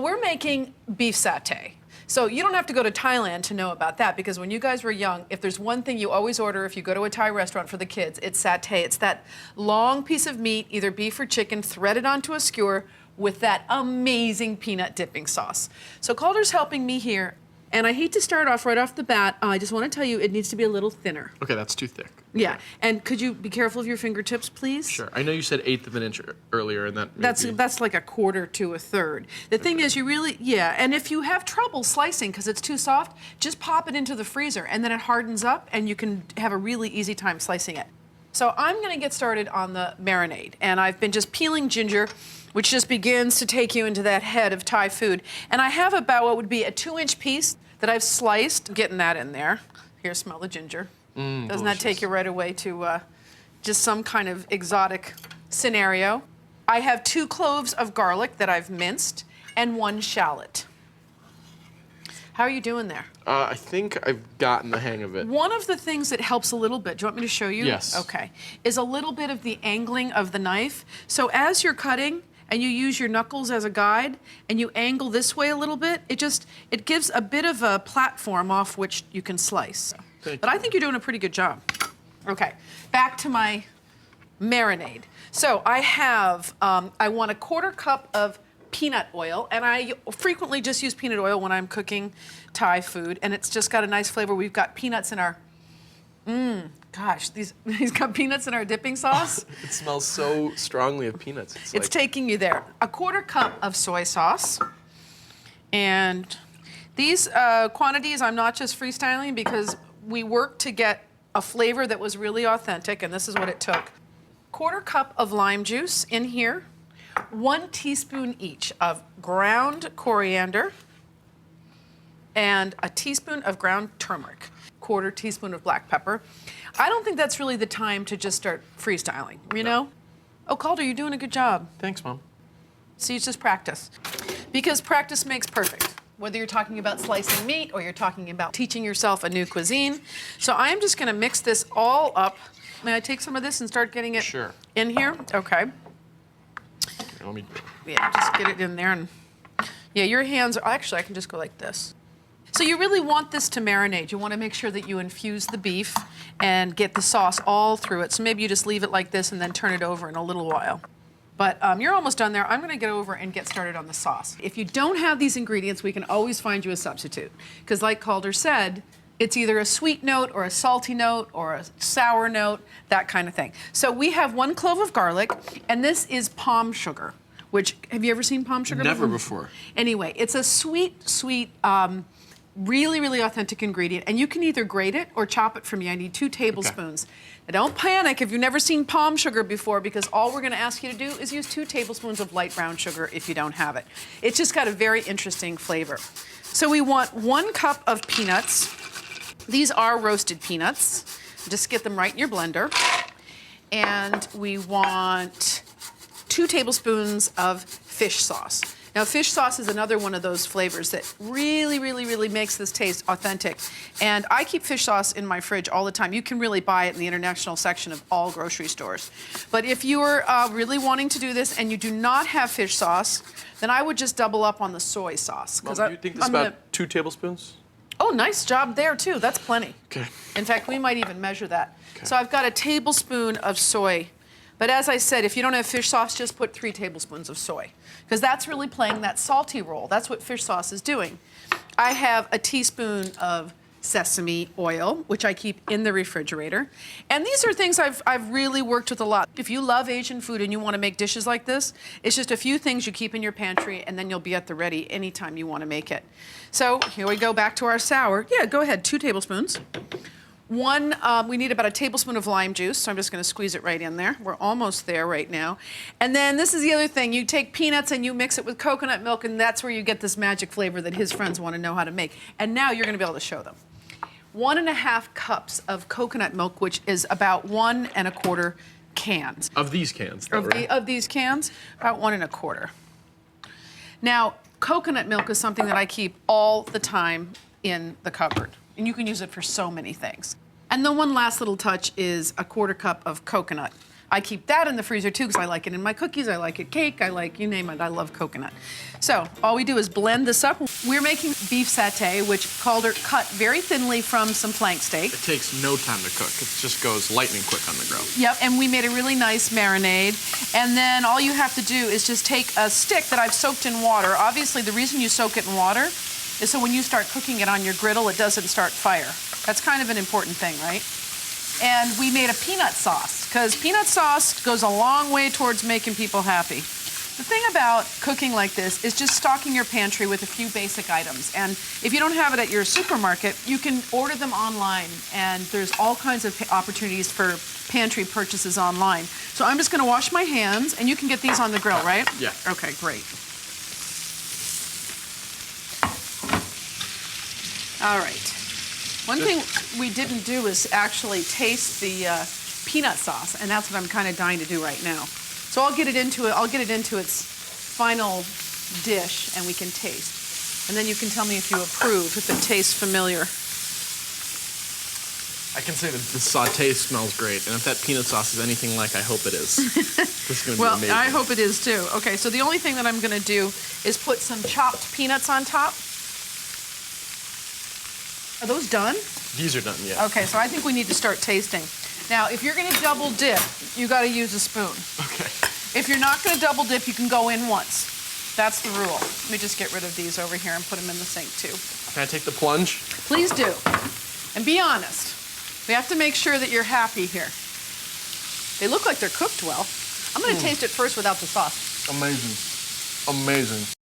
we're making beef satay. So you don't have to go to Thailand to know about that, because when you guys were young, if there's one thing you always order if you go to a Thai restaurant for the kids, it's satay. It's that long piece of meat, either beef or chicken, threaded onto a skewer with that amazing peanut dipping sauce. So Calder's helping me here, and I hate to start off right off the bat. I just want to tell you it needs to be a little thinner. Okay, that's too thick. Yeah, Okay. And could you be careful of your fingertips, please? Sure. I know you said 1/8 of an inch earlier, and that That's like 1/4 to 1/3. The thing is, you really, and if you have trouble slicing because it's too soft, just pop it into the freezer, and then it hardens up, and you can have a really easy time slicing it. So I'm gonna get started on the marinade, and I've been just peeling ginger, which just begins to take you into that head of Thai food. And I have about what would be a 2-inch piece that I've sliced, getting that in there. Here, smell the ginger. Doesn't delicious. that take you right away to just some kind of exotic scenario? I have 2 cloves of garlic that I've minced and 1 shallot. How are you doing there? I think I've gotten the hang of it. One of the things that helps a little bit, do you want me to show you? Yes. Okay, is a little bit of the angling of the knife. So as you're cutting, and you use your knuckles as a guide, and you angle this way a little bit, it gives a bit of a platform off which you can slice. But I think you're doing a pretty good job. Okay, back to my marinade. So I have, I want 1/4 cup of peanut oil, and I frequently just use peanut oil when I'm cooking Thai food, and it's just got a nice flavor. We've got peanuts in our, gosh, he's got peanuts in our dipping sauce. It smells so strongly of peanuts. It's taking you there. 1/4 cup of soy sauce. And these quantities, I'm not just freestyling, because we worked to get a flavor that was really authentic, and this is what it took. 1/4 cup of lime juice in here. 1 teaspoon each of ground coriander and a teaspoon of ground turmeric. 1/4 teaspoon of black pepper. I don't think that's really the time to just start freestyling, you know? Oh, Calder, you're doing a good job. Thanks, Mom. See, it's just practice. Because practice makes perfect. Whether you're talking about slicing meat or you're talking about teaching yourself a new cuisine. So I'm just gonna mix this all up. May I take some of this and start getting it in here? Okay. Let me... Yeah, just get it in there. And yeah, your hands are, actually I can just go like this. So you really want this to marinate. You want to make sure that you infuse the beef and get the sauce all through it. So maybe you just leave it like this and then turn it over in a little while. But you're almost done there. I'm going to get over and get started on the sauce. If you don't have these ingredients, we can always find you a substitute. Because like Calder said, it's either a sweet note or a salty note or a sour note, that kind of thing. So we have 1 clove of garlic, and this is palm sugar, which, have you ever seen palm sugar Never before. Anyway, it's a sweet, really, really authentic ingredient, and you can either grate it or chop it for me. I need 2 tablespoons. Okay. Now don't panic if you've never seen palm sugar before, because all we're gonna ask you to do is use 2 tablespoons of light brown sugar if you don't have it. It's just got a very interesting flavor. So we want 1 cup of peanuts. These are roasted peanuts. Just get them right in your blender. And we want 2 tablespoons of fish sauce. Now, fish sauce is another one of those flavors that really, really, really makes this taste authentic. And I keep fish sauce in my fridge all the time. You can really buy it in the international section of all grocery stores. But if you're really wanting to do this and you do not have fish sauce, then I would just double up on the soy sauce. Mom, do you think this is about 2 tablespoons? Oh, nice job there, too. That's plenty. Okay. In fact, we might even measure that. Okay. So I've got a tablespoon of soy. But as I said, if you don't have fish sauce, just put 3 tablespoons of soy, because that's really playing that salty role. That's what fish sauce is doing. I have a teaspoon of sesame oil, which I keep in the refrigerator. And these are things I've really worked with a lot. If you love Asian food and you want to make dishes like this, it's just a few things you keep in your pantry, and then you'll be at the ready anytime you want to make it. So here we go back to our sour. Yeah, go ahead, 2 tablespoons. We need about a tablespoon of lime juice, so I'm just going to squeeze it right in there. We're almost there right now. And then this is the other thing. You take peanuts and you mix it with coconut milk, and that's where you get this magic flavor that his friends want to know how to make. And now you're going to be able to show them. 1.5 cups of coconut milk, which is about 1 1/4 cans. Of these cans, though, right? Of these cans, about 1 1/4. Now, coconut milk is something that I keep all the time in the cupboard. And you can use it for so many things. And then one last little touch is 1/4 cup of coconut I keep that in the freezer too because I like it in my cookies, I like it cake, I like, you name it, I love coconut. So all we do is blend this up. We're making beef satay, which Calder cut very thinly from some flank steak. It takes no time to cook. It just goes lightning quick on the grill. Yep, and we made a really nice marinade. And then all you have to do is just take a stick that I've soaked in water. Obviously, the reason you soak it in water is so when you start cooking it on your griddle, it doesn't start fire. That's kind of an important thing, right? And we made a peanut sauce, because peanut sauce goes a long way towards making people happy. The thing about cooking like this is just stocking your pantry with a few basic items. And if you don't have it at your supermarket, you can order them online. And there's all kinds of opportunities for pantry purchases online. So I'm just going to wash my hands, and you can get these on the grill, right? Yeah. Okay, great. All right. One thing we didn't do is actually taste the peanut sauce, and that's what I'm kind of dying to do right now. So I'll get it into its final dish, and we can taste. And then you can tell me if you approve, if it tastes familiar. I can say that the sauté smells great, and if that peanut sauce is anything like I hope it is, this is going to be amazing. Well, I hope it is too. Okay, so the only thing that I'm going to do is put some chopped peanuts on top. Are those done? These are done, yeah. Okay, so I think we need to start tasting. Now, if you're going to double dip, you got to use a spoon. Okay. If you're not going to double dip, you can go in once. That's the rule. Let me just get rid of these over here and put them in the sink too. Can I take the plunge? Please do. And be honest. We have to make sure that you're happy here. They look like they're cooked well. I'm going to taste it first without the sauce. Amazing. Amazing.